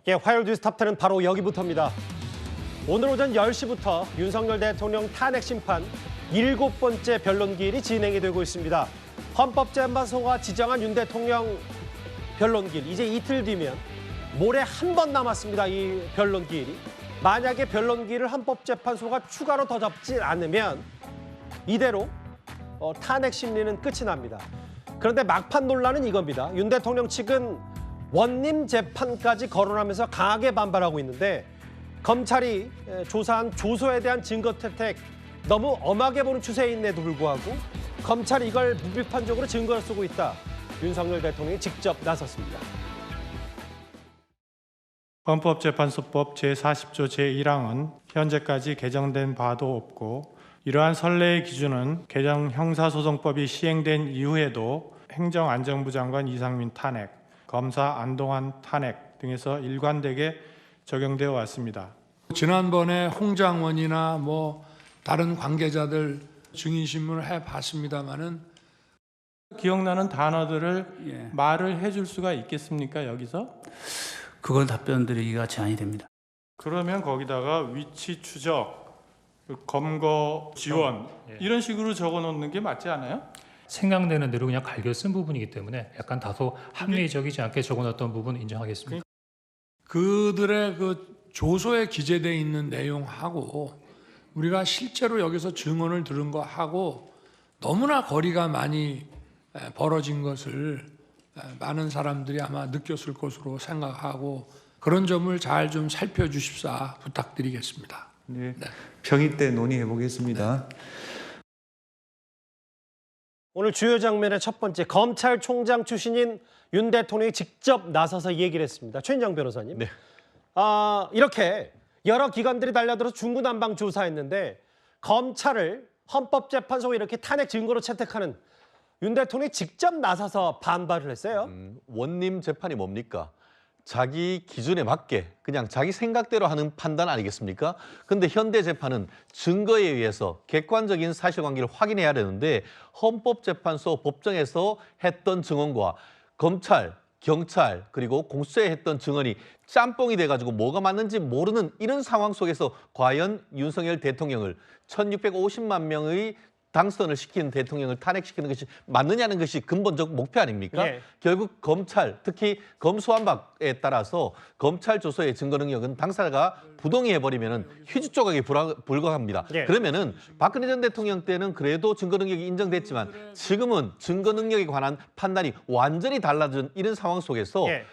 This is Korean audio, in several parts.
예, 화요일 뉴스 탑10은 바로 여기부터입니다. 오늘 오전 10시부터 윤석열 대통령 탄핵 심판 7번째 변론기일이 진행이 되고 있습니다. 헌법재판소가 지정한 윤 대통령 변론기일, 이제 이틀 뒤면 모레 한 번 남았습니다. 이 변론기일이. 만약에 변론기일을 헌법재판소가 추가로 더 잡지 않으면 이대로 탄핵 심리는 끝이 납니다. 그런데 막판 논란은 이겁니다. 윤 대통령 측은 원님 재판까지 거론하면서 강하게 반발하고 있는데 검찰이 조사한 조서에 대한 증거 채택 너무 엄하게 보는 추세인데도 불구하고 검찰이 이걸 무비판적으로 증거를 쓰고 있다. 윤석열 대통령이 직접 나섰습니다. 헌법재판소법 제40조 제1항은 현재까지 개정된 바도 없고 이러한 선례의 기준은 개정 형사소송법이 시행된 이후에도 행정안전부 장관 이상민 탄핵, 검사 안동환 탄핵 등에서 일관되게 적용되어 왔습니다. 지난번에 홍장원이나 다른 관계자들 증인신문을 해봤습니다마는 기억나는 단어들을 말을 해줄 수가 있겠습니까, 여기서? 그걸 답변 드리기가 제한이 됩니다. 그러면 거기다가 위치 추적, 검거 지원 이런 식으로 적어놓는 게 맞지 않아요? 생각되는 대로 그냥 갈겨 쓴 부분이기 때문에 약간 다소 합리적이지 않게 적어놨던 부분 인정하겠습니다. 그들의 그 조서에 기재되어 있는 내용하고 우리가 실제로 여기서 증언을 들은 거하고 너무나 거리가 많이 벌어진 것을 많은 사람들이 아마 느꼈을 것으로 생각하고 그런 점을 잘 좀 살펴주십사 부탁드리겠습니다. 네. 평의 때 논의해 보겠습니다. 오늘 주요 장면의 첫 번째, 검찰총장 출신인 윤 대통령이 직접 나서서 이 얘기를 했습니다. 최인정 변호사님. 네. 이렇게 여러 기관들이 달려들어서 중구난방 조사했는데 검찰을 헌법재판소가 이렇게 탄핵 증거로 채택하는 윤 대통령이 직접 나서서 반발을 했어요. 원님 재판이 뭡니까? 자기 기준에 맞게 그냥 자기 생각대로 하는 판단 아니겠습니까? 근데 현대 재판은 증거에 의해서 객관적인 사실관계를 확인해야 되는데 헌법재판소 법정에서 했던 증언과 검찰, 경찰 그리고 공수처에 했던 증언이 짬뽕이 돼가지고 뭐가 맞는지 모르는 이런 상황 속에서 과연 윤석열 대통령을 1650만 명의 당선을 시킨 대통령을 탄핵시키는 것이 맞느냐는 것이 근본적 목표 아닙니까? 예. 결국 검찰, 특히 검수완박에 따라서 검찰 조서의 증거 능력은 당사자가 부동의해버리면 휴지 조각에 불과합니다. 예. 그러면은 박근혜 전 대통령 때는 그래도 증거 능력이 인정됐지만 지금은 증거 능력에 관한 판단이 완전히 달라진 이런 상황 속에서 예.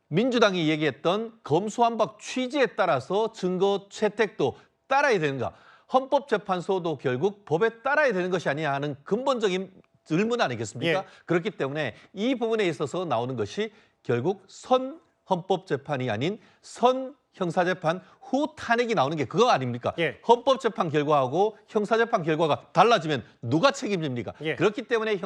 민주당이 얘기했던 검수완박 취지에 따라서 증거 채택도 따라야 되는가? 헌법재판소도 결국 법에 따라야 되는 것이 아니냐 하는 근본적인 질문 아니겠습니까? 예. 그렇기 때문에 이 부분에 있어서 나오는 것이 결국 선 헌법재판이 아닌 선 형사재판 후 탄핵이 나오는 게 그거 아닙니까? 예. 헌법재판 결과하고 형사재판 결과가 달라지면 누가 책임집니까? 예. 그렇기 때문에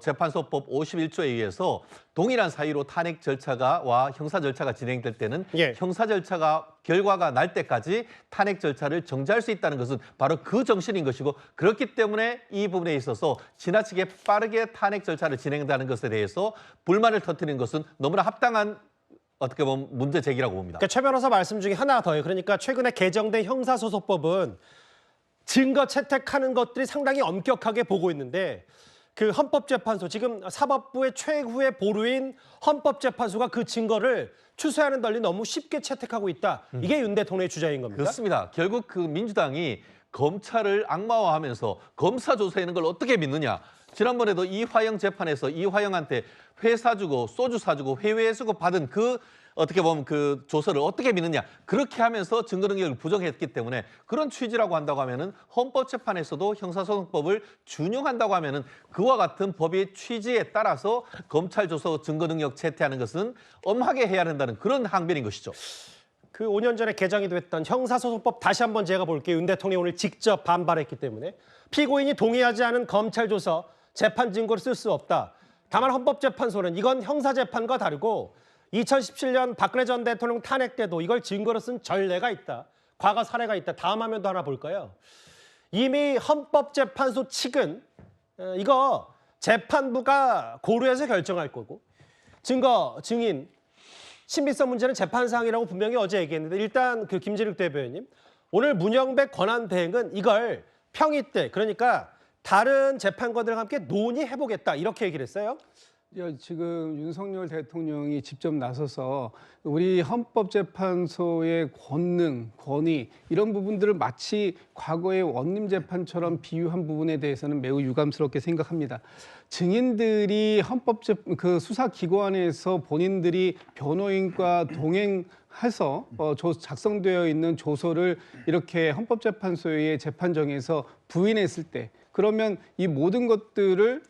재판소법 51조에 의해서 동일한 사유로 탄핵 절차와 형사 절차가 진행될 때는 예. 형사 절차가 결과가 날 때까지 탄핵 절차를 정지할 수 있다는 것은 바로 그 정신인 것이고 그렇기 때문에 이 부분에 있어서 지나치게 빠르게 탄핵 절차를 진행한다는 것에 대해서 불만을 터뜨리는 것은 너무나 합당한 어떻게 보면 문제 제기라고 봅니다. 그러니까 최 변호사 말씀 중에 하나 더요. 그러니까 최근에 개정된 형사소송법은 증거 채택하는 것들이 상당히 엄격하게 보고 있는데 그 헌법재판소, 지금 사법부의 최후의 보루인 헌법재판소가 그 증거를 추수하는 널리 너무 쉽게 채택하고 있다. 이게 윤 대통령의 주장인 겁니까? 그렇습니다. 결국 그 민주당이 검찰을 악마화하면서 검사 조사하는 걸 어떻게 믿느냐. 지난번에도 이화영 재판에서 이화영한테 회 사주고 소주 사주고 해외에 주고 받은 그 어떻게 보면 그 조서를 어떻게 믿느냐. 그렇게 하면서 증거 능력을 부정했기 때문에 그런 취지라고 한다고 하면은 헌법재판에서도 형사소송법을 준용한다고 하면은 그와 같은 법의 취지에 따라서 검찰 조서 증거 능력 채택하는 것은 엄하게 해야 한다는 그런 항변인 것이죠. 그 5년 전에 개정이 됐던 형사소송법 다시 한번 제가 볼게요. 윤 대통령이 오늘 직접 반발했기 때문에 피고인이 동의하지 않은 검찰 조서, 재판 증거를 쓸 수 없다. 다만 헌법재판소는 이건 형사재판과 다르고 2017년 박근혜 전 대통령 탄핵 때도 이걸 증거로 쓴 전례가 있다. 과거 사례가 있다. 다음 화면도 하나 볼까요? 이미 헌법재판소 측은 이거 재판부가 고려해서 결정할 거고 증거, 증인 신빙성 문제는 재판 사항이라고 분명히 어제 얘기했는데 일단 그 김진욱 대변인 오늘 문영배 권한대행은 이걸 평의 때 그러니까 다른 재판관들과 함께 논의해보겠다 이렇게 얘기를 했어요. 지금 윤석열 대통령이 직접 나서서 우리 헌법재판소의 권능, 권위 이런 부분들을 마치 과거의 원림재판처럼 비유한 부분에 대해서는 매우 유감스럽게 생각합니다. 증인들이 그 수사기관에서 본인들이 변호인과 동행해서 작성되어 있는 조서를 이렇게 헌법재판소의 재판정에서 부인했을 때 그러면 이 모든 것들을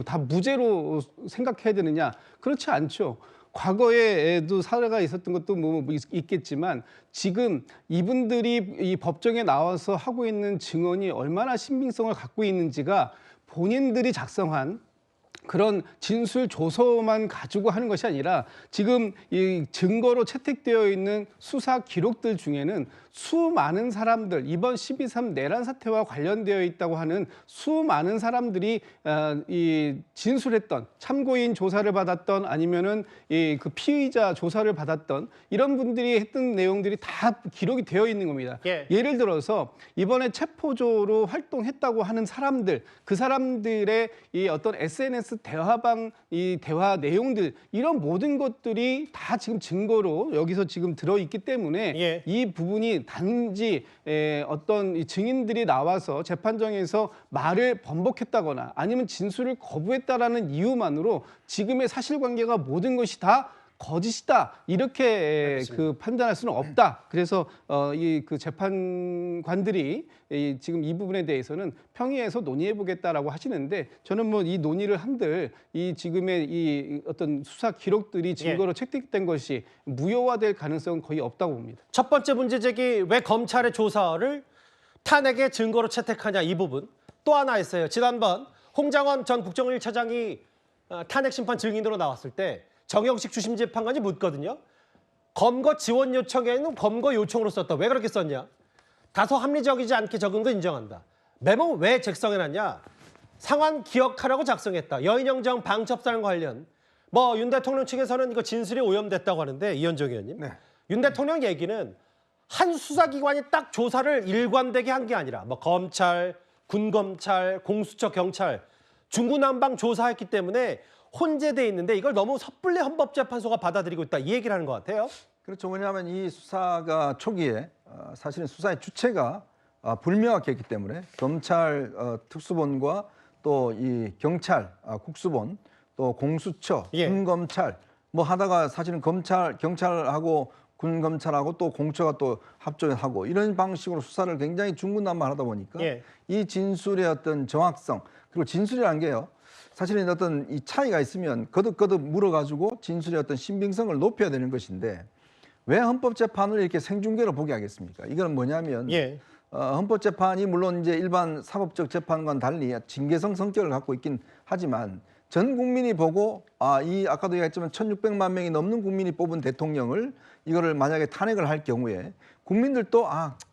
다 무죄로 생각해야 되느냐? 그렇지 않죠. 과거에도 사례가 있었던 것도 있겠지만 지금 이분들이 이 법정에 나와서 하고 있는 증언이 얼마나 신빙성을 갖고 있는지가 본인들이 작성한 그런 진술 조서만 가지고 하는 것이 아니라 지금 이 증거로 채택되어 있는 수사 기록들 중에는 수많은 사람들 이번 12.3 내란 사태와 관련되어 있다고 하는 수많은 사람들이 이 진술했던 참고인 조사를 받았던 아니면은 그 피의자 조사를 받았던 이런 분들이 했던 내용들이 다 기록이 되어 있는 겁니다. 예를 들어서 이번에 체포조로 활동했다고 하는 사람들 그 사람들의 이 어떤 SNS 대화방 이 대화 내용들 이런 모든 것들이 다 지금 증거로 여기서 지금 들어있기 때문에 이 부분이 단지 어떤 이 증인들이 나와서 재판정에서 말을 번복했다거나 아니면 진술을 거부했다라는 이유만으로 지금의 사실관계가 모든 것이 다 거짓이다 이렇게 그 판단할 수는 없다. 그래서 이 그 재판관들이 지금 이 부분에 대해서는 평의해서 논의해 보겠다라고 하시는데 저는 뭐 이 논의를 한들 이 지금의 이 어떤 수사 기록들이 증거로 채택된 것이 무효화될 가능성은 거의 없다고 봅니다. 첫 번째 문제 제기 왜 검찰의 조사를 탄핵의 증거로 채택하냐 이 부분 또 하나 있어요. 지난번 홍장원 전 국정원 1차장이 탄핵 심판 증인으로 나왔을 때 정영식 주심 재판관이 묻거든요. 검거 지원 요청에는 검거 요청으로 썼다. 왜 그렇게 썼냐? 다소 합리적이지 않게 적은 거 인정한다. 메모 왜 작성해놨냐? 상황 기억하라고 작성했다. 여인영정 방첩사랑 관련. 뭐 윤 대통령 측에서는 이거 진술이 오염됐다고 하는데 이현정 의원님. 윤 대통령 얘기는 한 수사기관이 딱 조사를 일관되게 한 게 아니라 뭐 검찰, 군검찰, 공수처, 경찰 중구난방 조사했기 때문에 혼재돼 있는데 이걸 너무 섣불리 헌법재판소가 받아들이고 있다 이 얘기를 하는 것 같아요. 그렇죠. 왜냐하면 이 수사가 초기에 사실은 수사의 주체가 불명확했기 때문에 검찰 특수본과 또 이 경찰 국수본 또 공수처 군검찰 뭐 하다가 사실은 경찰하고 군검찰하고 또 공처가 또 합조하고 이런 방식으로 수사를 굉장히 중구난방하다 보니까 이 진술의 어떤 정확성 그리고 진술이라는 게요. 사실은 어떤 이 차이가 있으면 거듭거듭 물어가지고 진술의 어떤 신빙성을 높여야 되는 것인데 왜 헌법재판을 이렇게 생중계로 보게 하겠습니까? 이건 뭐냐면 헌법재판이 물론 이제 일반 사법적 재판과는 달리 징계성 성격을 갖고 있긴 하지만 전 국민이 보고 아까도 얘기했지만 1,600만 명이 넘는 국민이 뽑은 대통령을 이거를 만약에 탄핵을 할 경우에 국민들도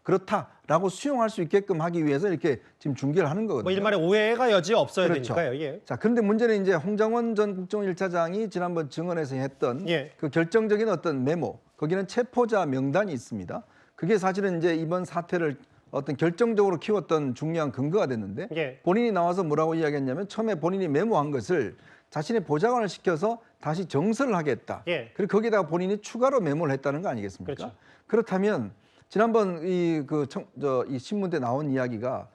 그렇다라고 수용할 수 있게끔 하기 위해서 이렇게 지금 중계를 하는 거거든요. 뭐 일말의 오해가 여지 없어야 되니까요. 자, 그런데 문제는 이제 홍장원 전 국정원 1차장이 지난번 증언에서 했던 그 결정적인 어떤 메모, 거기는 체포자 명단이 있습니다. 그게 사실은 이제 이번 사태를 어떤 결정적으로 키웠던 중요한 근거가 됐는데 본인이 나와서 뭐라고 이야기했냐면 처음에 본인이 메모한 것을 자신의 보좌관을 시켜서 다시 정서를 하겠다. 그리고 거기다가 본인이 추가로 메모를 했다는 거 아니겠습니까? 그렇죠. 그렇다면 지난번 이 신문 때 나온 이야기가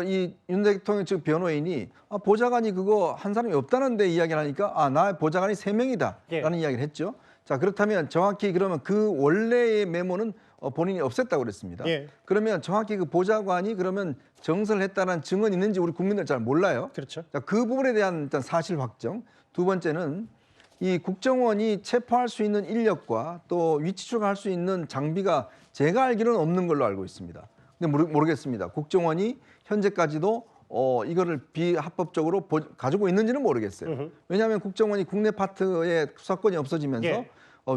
이 윤 대통령 측 변호인이 보좌관이 그거 한 사람이 없다는데 이야기를 하니까 나 보좌관이 3명이다라는 이야기를 했죠. 자, 그렇다면 정확히 그러면 그 원래의 메모는 본인이 없앴다고 그랬습니다. 그러면 정확히 그 보좌관이 그러면 정서를 했다는 증언이 있는지 우리 국민들 잘 몰라요. 그렇죠. 자, 그 부분에 대한 일단 사실 확정. 두 번째는 이 국정원이 체포할 수 있는 인력과 또 위치 추적할 수 있는 장비가 제가 알기로는 없는 걸로 알고 있습니다. 근데 모르겠습니다. 국정원이 현재까지도 이거를 비합법적으로 가지고 있는지는 모르겠어요. 왜냐하면 국정원이 국내 파트에 수사권이 없어지면서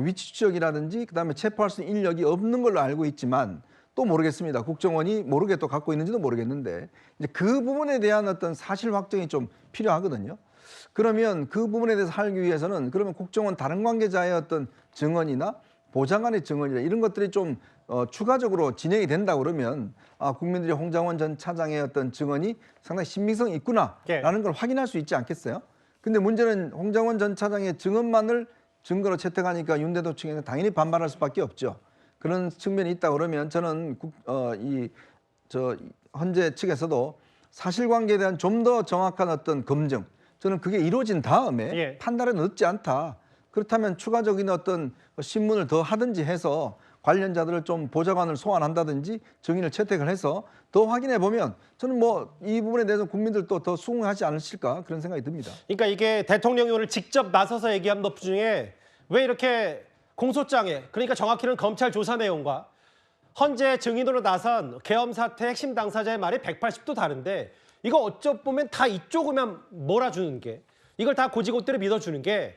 위치 추적이라든지 그다음에 체포할 수 있는 인력이 없는 걸로 알고 있지만 또 모르겠습니다. 국정원이 모르게 또 갖고 있는지도 모르겠는데 이제 그 부분에 대한 어떤 사실 확정이 좀 필요하거든요. 그러면 그 부분에 대해서 하기 위해서는 그러면 국정원 다른 관계자의 어떤 증언이나 보좌관의 증언이나 이런 것들이 좀 추가적으로 진행이 된다 그러면 국민들이 홍장원 전 차장의 어떤 증언이 상당히 신빙성이 있구나라는 걸 확인할 수 있지 않겠어요? 근데 문제는 홍장원 전 차장의 증언만을 증거로 채택하니까 윤대도 측에는 당연히 반발할 수밖에 없죠. 그런 측면이 있다 그러면 저는 헌재 측에서도 사실관계에 대한 좀 더 정확한 어떤 검증, 저는 그게 이루어진 다음에 판단은 늦지 않다. 그렇다면 추가적인 어떤 신문을 더 하든지 해서 관련자들을 좀 보좌관을 소환한다든지 증인을 채택을 해서 더 확인해 보면 저는 뭐 이 부분에 대해서 국민들도 더 수긍하지 않으실까 그런 생각이 듭니다. 그러니까 이게 대통령이 오늘 직접 나서서 얘기한 것 중에 왜 이렇게 공소장에, 그러니까 정확히는 검찰 조사 내용과 헌재 증인으로 나선 계엄 사태 핵심 당사자의 말이 180도 다른데 이거 어쩌 보면 다 이쪽으면 몰아주는 게, 이걸 다 고지고대로 믿어주는 게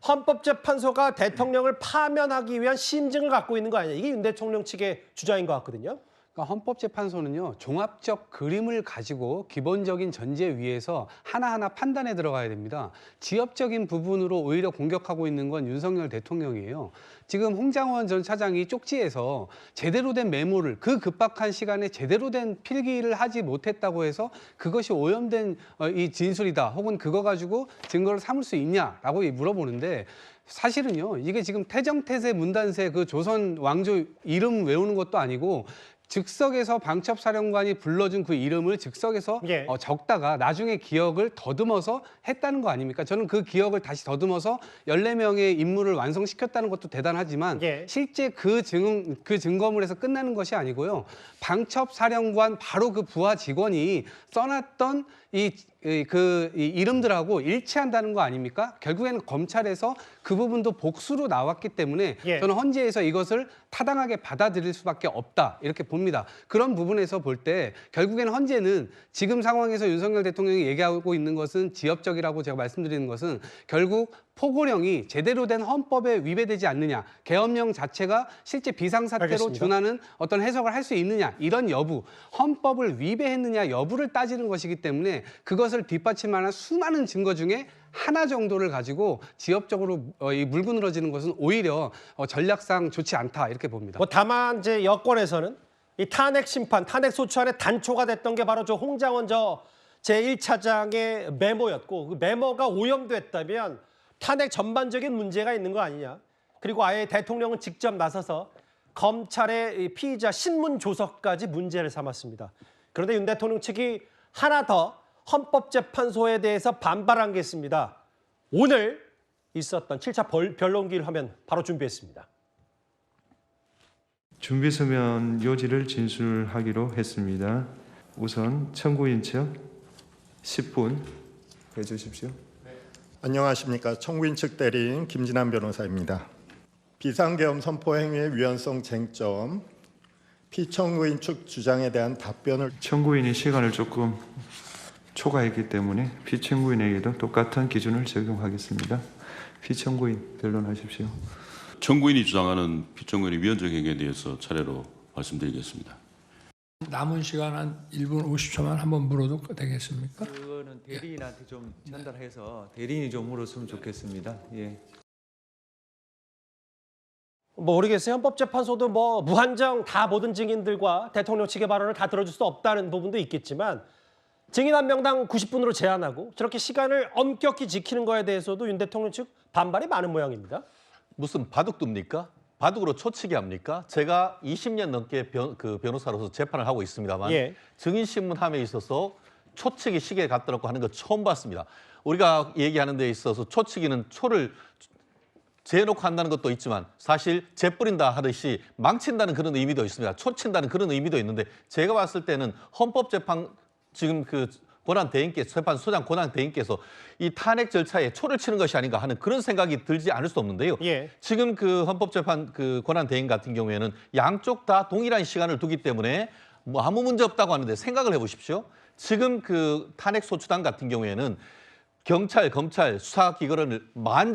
헌법재판소가 대통령을 파면하기 위한 심증을 갖고 있는 거 아니냐. 이게 윤 대통령 측의 주장인 것 같거든요. 그러니까 헌법재판소는요, 종합적 그림을 가지고 기본적인 전제 위에서 하나하나 판단에 들어가야 됩니다. 지엽적인 부분으로 오히려 공격하고 있는 건 윤석열 대통령이에요. 지금 홍장원 전 차장이 쪽지에서 제대로 된 메모를 그 급박한 시간에 제대로 된 필기를 하지 못했다고 해서 그것이 오염된 이 진술이다, 혹은 그거 가지고 증거를 삼을 수 있냐라고 물어보는데, 사실은요, 이게 지금 태정태세 문단세 그 조선 왕조 이름 외우는 것도 아니고 즉석에서 방첩사령관이 불러준 그 이름을 즉석에서 적다가 나중에 기억을 더듬어서 했다는 거 아닙니까? 저는 그 기억을 다시 더듬어서 14명의 임무를 완성시켰다는 것도 대단하지만 실제 그 증거물에서 끝나는 것이 아니고요. 방첩사령관 바로 그 부하 직원이 써놨던 이 이름들하고 일치한다는 거 아닙니까? 결국에는 검찰에서 그 부분도 복수로 나왔기 때문에 저는 헌재에서 이것을 타당하게 받아들일 수밖에 없다, 이렇게 봅니다. 그런 부분에서 볼 때 결국에는 헌재는 지금 상황에서 윤석열 대통령이 얘기하고 있는 것은 지엽적이라고 제가 말씀드리는 것은 결국 포고령이 제대로 된 헌법에 위배되지 않느냐, 계엄령 자체가 실제 비상사태로 준하는 어떤 해석을 할 수 있느냐, 이런 여부, 헌법을 위배했느냐 여부를 따지는 것이기 때문에 그것을 뒷받침하는 수많은 증거 중에 하나 정도를 가지고 지엽적으로 물그늘어지는 것은 오히려 전략상 좋지 않다, 이렇게 봅니다. 뭐 다만 이제 여권에서는 이 탄핵 심판, 탄핵 소추안의 단초가 됐던 게 바로 저 홍장원 제1차장의 메모였고, 그 메모가 오염됐다면 탄핵 전반적인 문제가 있는 거 아니냐. 그리고 아예 대통령은 직접 나서서 검찰의 피의자 신문 조서까지 문제를 삼았습니다. 그런데 윤 대통령 측이 하나 더 헌법재판소에 대해서 반발한 게 있습니다. 오늘 있었던 7차 변론기일 화면 바로 준비했습니다. 준비 서면 요지를 진술하기로 했습니다. 우선 청구인 측 10분 해주십시오. 안녕하십니까. 청구인 측 대리인 김진환 변호사입니다. 비상계엄 선포 행위의 위헌성 쟁점, 피청구인 측 주장에 대한 답변을. 청구인이 시간을 조금 초과했기 때문에 피청구인에게도 똑같은 기준을 적용하겠습니다. 피청구인 변론하십시오. 청구인이 주장하는 피청구인의 위헌적 행위에 대해서 차례로 말씀드리겠습니다. 남은 시간 한 1분 50초만 한번 물어도 되겠습니까? 그거는 대리인한테 좀 전달해서 대리인이 좀 물었으면 좋겠습니다. 예. 모르겠어요. 헌법재판소도 뭐 무한정 다 모든 증인들과 대통령 측의 발언을 다 들어줄 수 없다는 부분도 있겠지만 증인 한 명당 90분으로 제한하고 저렇게 시간을 엄격히 지키는 거에 대해서도 윤 대통령 측 반발이 많은 모양입니다. 무슨 바둑둡니까? 바둑으로 초치기 합니까? 제가 20년 넘게 변호사로서 재판을 하고 있습니다만 증인신문함에 있어서 초치기 시계에 갖다 놓고 하는 거 처음 봤습니다. 우리가 얘기하는 데 있어서 초치기는 초를 재놓고 한다는 것도 있지만 사실 재뿌린다 하듯이 망친다는 그런 의미도 있습니다. 초친다는 그런 의미도 있는데 제가 봤을 때는 헌법재판 지금 그 재판소장 권한 대행께서 이 탄핵 절차에 초를 치는 것이 아닌가 하는 그런 생각이 들지 않을 수 없는데요. 지금 그 헌법재판 권한 대행 같은 경우에는 양쪽 다 동일한 시간을 두기 때문에 뭐 아무 문제 없다고 하는데 생각을 해보십시오. 지금 그 탄핵 소추단 같은 경우에는 경찰, 검찰, 수사기관을 만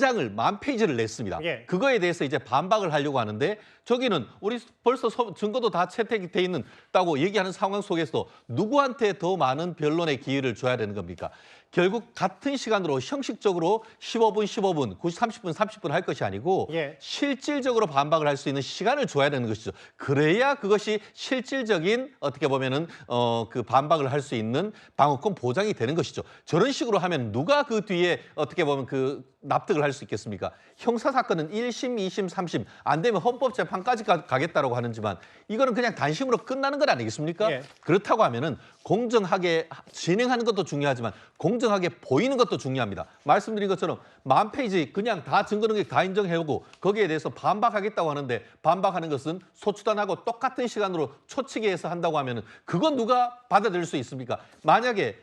페이지를 냈습니다. 그거에 대해서 이제 반박을 하려고 하는데 저기는 우리 벌써 증거도 다 채택이 돼 있다고 얘기하는 상황 속에서 누구한테 더 많은 변론의 기회를 줘야 되는 겁니까? 결국 같은 시간으로 형식적으로 15분, 15분, 30분, 30분 할 것이 아니고 예. 실질적으로 반박을 할 수 있는 시간을 줘야 되는 것이죠. 그래야 그것이 실질적인 어떻게 보면은 그 반박을 할 수 있는 방어권 보장이 되는 것이죠. 저런 식으로 하면 누가 그 뒤에 어떻게 보면 그 납득을 할 수 있겠습니까? 형사 사건은 1심, 2심, 3심 안 되면 헌법재판까지 가겠다라고 하는지만 이거는 그냥 단심으로 끝나는 것 아니겠습니까? 예. 그렇다고 하면은 공정하게 진행하는 것도 중요하지만 공정하게 보이는 것도 중요합니다. 말씀드린 것처럼 10,000페이지 그냥 다 증거 능력 다 인정해오고 거기에 대해서 반박하겠다고 하는데 반박하는 것은 소추단하고 똑같은 시간으로 초치기해서 한다고 하면은 그건 누가 받아들일 수 있습니까? 만약에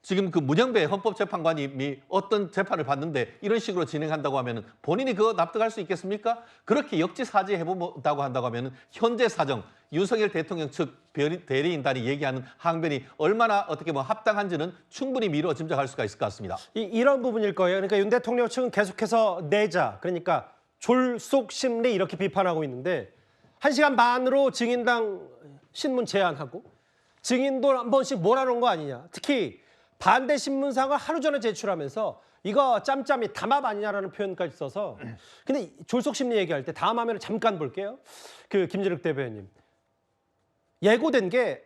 지금 그 문영배 헌법재판관이 어떤 재판을 받는데 이런 식으로 진행한다고 하면은 본인이 그거 납득할 수 있겠습니까? 그렇게 역지사지해본다고 한다고 하면은 현재 사정, 윤석열 대통령 측 대리인단이 얘기하는 항변이 얼마나 어떻게 뭐 합당한지는 충분히 미루어 짐작할 수가 있을 것 같습니다. 이런 부분일 거예요. 그러니까 윤 대통령 측은 계속해서 내자, 그러니까 졸속 심리 이렇게 비판하고 있는데 1시간 반으로 증인당 신문 제안하고 증인도 한 번씩 몰아놓은 거 아니냐. 특히 반대 신문상을 하루 전에 제출하면서 이거 짬짬이 담합 아니냐라는 표현까지 써서 근데 졸속 심리 얘기할 때 다음 화면을 잠깐 볼게요. 그 김진욱 대변인 예고된 게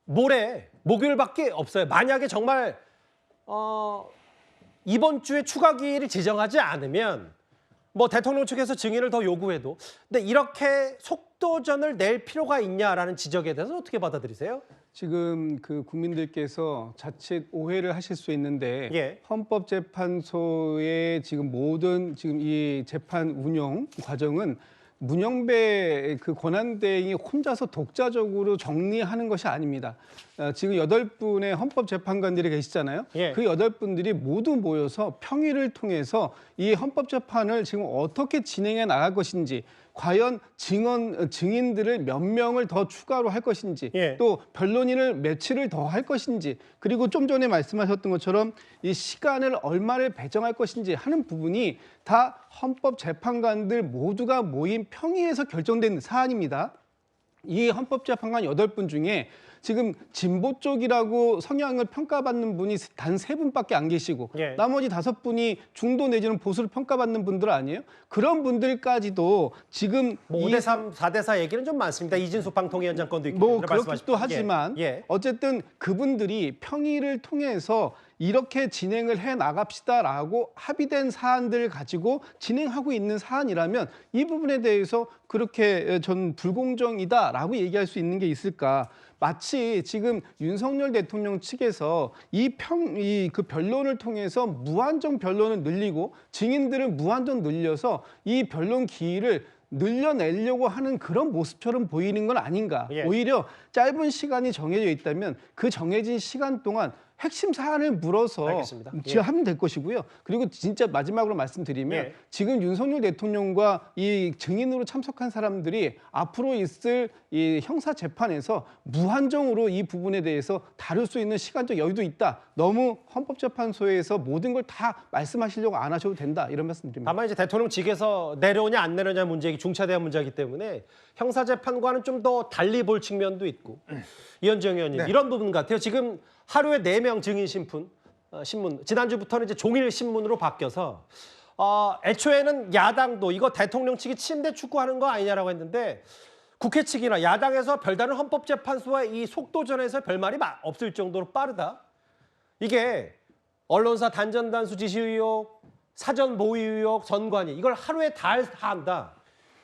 모레 목요일밖에 없어요. 만약에 정말 이번 주에 추가 기일을 지정하지 않으면 뭐 대통령 측에서 증인을 더 요구해도 근데 이렇게 속도전을 낼 필요가 있냐라는 지적에 대해서 어떻게 받아들이세요? 지금 그 국민들께서 자칫 오해를 하실 수 있는데 예. 헌법재판소의 지금 모든 지금 이 재판 운영 과정은 문영배 그 권한대행이 혼자서 독자적으로 정리하는 것이 아닙니다. 지금 8분의 헌법재판관들이 계시잖아요. 예. 그 8분들이 모두 모여서 평의를 통해서 이 헌법재판을 지금 어떻게 진행해 나갈 것인지 과연 증인들을 몇 명을 더 추가로 할 것인지 예. 또 변론인을 며칠을 더 할 것인지 그리고 좀 전에 말씀하셨던 것처럼 이 시간을 얼마를 배정할 것인지 하는 부분이 다 헌법재판관들 모두가 모인 평의에서 결정된 사안입니다. 이 헌법재판관 8분 중에 지금 진보 쪽이라고 성향을 평가받는 분이 단 3분밖에 안 계시고 예. 나머지 5분이 중도 내지는 보수를 평가받는 분들 아니에요? 그런 분들까지도 지금 뭐 5대3, 4대4 얘기는 좀 많습니다. 이진숙 방통위원장 건도 있기 뭐 때문에 그렇기도 말씀하십시오. 하지만 예. 어쨌든 그분들이 평의를 통해서 이렇게 진행을 해 나갑시다라고 합의된 사안들을 가지고 진행하고 있는 사안이라면 이 부분에 대해서 그렇게 전 불공정이다라고 얘기할 수 있는 게 있을까? 마치 지금 윤석열 대통령 측에서 그 변론을 통해서 무한정 변론을 늘리고 증인들을 무한정 늘려서 이 변론 기일을 늘려내려고 하는 그런 모습처럼 보이는 건 아닌가. 예. 오히려 짧은 시간이 정해져 있다면 그 정해진 시간 동안 핵심 사안을 물어서 알겠습니다. 예. 하면 될 것이고요. 그리고 진짜 마지막으로 말씀드리면 예. 지금 윤석열 대통령과 이 증인으로 참석한 사람들이 앞으로 있을 이 형사 재판에서 무한정으로 이 부분에 대해서 다룰 수 있는 시간적 여유도 있다. 너무 헌법재판소에서 모든 걸 다 말씀하시려고 안 하셔도 된다. 이런 말씀드립니다. 다만 이제 대통령 측에서 내려오냐 안 내려오냐 문제이기 중차대한 문제이기 때문에 형사재판과는 좀 더 달리 볼 측면도 있고 이현정 의원님 네. 이런 부분 같아요. 지금 하루에 4명 증인 신문 지난주부터는 이제 종일 신문으로 바뀌어서 애초에는 야당도 이거 대통령 측이 침대 축구하는 거 아니냐라고 했는데 국회 측이나 야당에서 별다른 헌법재판소와 이 속도전에서 별말이 없을 정도로 빠르다. 이게 언론사 단전단수 지시 의혹, 사전 모의 의혹, 전관이 이걸 하루에 다 한다.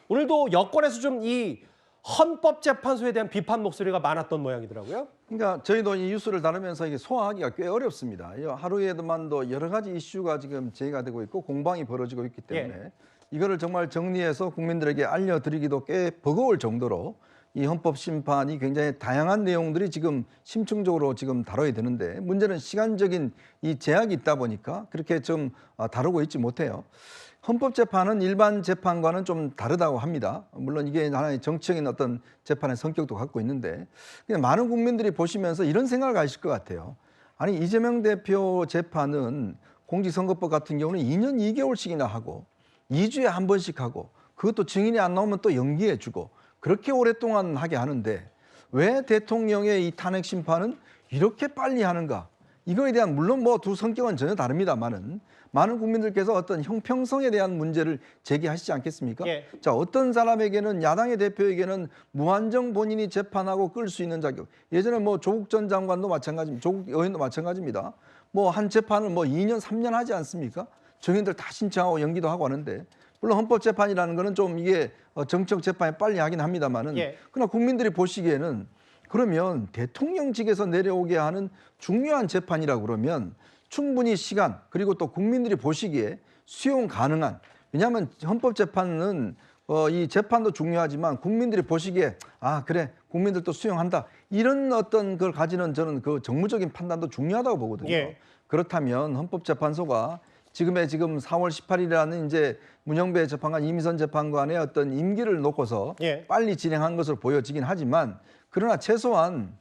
오늘도 여권에서 좀 이 헌법재판소에 대한 비판 목소리가 많았던 모양이더라고요. 그러니까 저희도 이 뉴스를 다루면서 이게 소화하기가 꽤 어렵습니다. 하루에만도 여러 가지 이슈가 지금 제기가 되고 있고 공방이 벌어지고 있기 때문에 이거를 정말 정리해서 국민들에게 알려드리기도 꽤 버거울 정도로 이 헌법 심판이 굉장히 다양한 내용들이 지금 심층적으로 지금 다뤄야 되는데 문제는 시간적인 이 제약이 있다 보니까 그렇게 좀 다루고 있지 못해요. 헌법재판은 일반 재판과는 좀 다르다고 합니다. 물론 이게 하나의 정치적인 어떤 재판의 성격도 갖고 있는데 그냥 많은 국민들이 보시면서 이런 생각을 하실 것 같아요. 아니 이재명 대표 재판은 공직선거법 같은 경우는 2년 2개월씩이나 하고 2주에 한 번씩 하고 그것도 증인이 안 나오면 또 연기해 주고 그렇게 오랫동안 하게 하는데 왜 대통령의 이 탄핵 심판은 이렇게 빨리 하는가? 이거에 대한 물론 뭐 두 성격은 전혀 다릅니다만은 많은 국민들께서 어떤 형평성에 대한 문제를 제기하시지 않겠습니까? 예. 자, 어떤 사람에게는 야당의 대표에게는 무한정 본인이 재판하고 끌 수 있는 자격. 예전에 뭐 조국 전 장관도 마찬가지입니다. 조국 의원도 마찬가지입니다. 뭐 한 재판을 뭐 2년, 3년 하지 않습니까? 증인들 다 신청하고 연기도 하고 하는데 물론 헌법재판이라는 거는 좀 이게 정책 재판에 빨리 하긴 합니다만은 예. 그러나 국민들이 보시기에는 그러면 대통령직에서 내려오게 하는 중요한 재판이라고 그러면 충분히 시간 그리고 또 국민들이 보시기에 수용 가능한 왜냐하면 헌법재판은 이 재판도 중요하지만 국민들이 보시기에 아 그래 국민들도 수용한다 이런 어떤 걸 가지는 저는 그 정무적인 판단도 중요하다고 보거든요. 예. 그렇다면 헌법재판소가 지금 4월 18일이라는 이제 문영배 재판관, 이미선 재판관의 어떤 임기를 놓고서 예. 빨리 진행한 것으로 보여지긴 하지만 그러나 최소한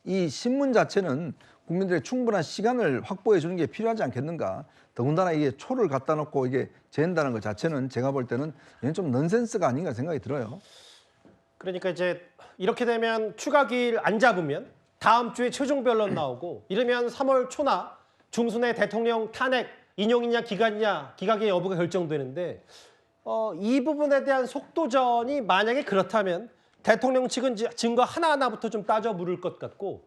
이 신문 자체는 국민들의 충분한 시간을 확보해 주는 게 필요하지 않겠는가. 더군다나 이게 초를 갖다 놓고 이게 재한다는 것 자체는 제가 볼 때는 이건 좀 넌센스가 아닌가 생각이 들어요. 그러니까 이제 이렇게 되면 추가 기일 안 잡으면 다음 주에 최종 변론 나오고 이러면 3월 초나 중순에 대통령 탄핵 인용이냐 기각의 여부가 결정되는데 이 부분에 대한 속도전이 만약에 그렇다면 대통령 측은 증거 하나하나부터 좀 따져 물을 것 같고